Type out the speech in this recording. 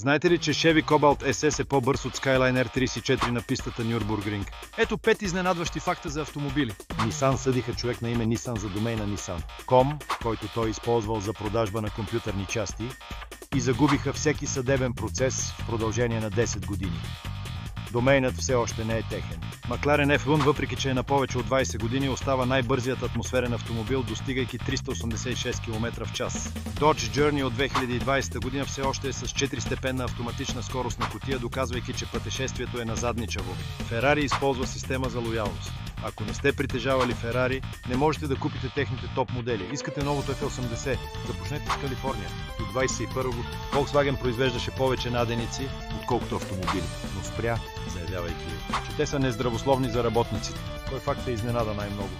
Знаете ли, че Chevy Cobalt SS е по-бърз от Skyline R34 на пистата Нюрбургринг? Ето 5 изненадващи факта за автомобили. Нисан съдиха човек на име Нисан за домейна Нисан. Com, който той използвал за продажба на компютърни части, и загубиха всеки съдебен процес в продължение на 10 години. Домейнът все още не е техен. Макларен F1, въпреки че е на повече от 20 години, остава най-бързият атмосферен автомобил, достигайки 386 км в час. Dodge Journey от 2020 година все още е с 4-степенна автоматична скоростна кутия, доказвайки, че пътешествието е назадничаво. Ферари използва система за лоялност. Ако не сте притежавали Ферари, не можете да купите техните топ модели. Искате новото F80? Започнете с Калифорния. До 21 Volkswagen произвеждаше повече наденици, отколкото автомобили, но спря, заявявайки, че те са нездравословни за работниците. Кой факт е изненада най-много?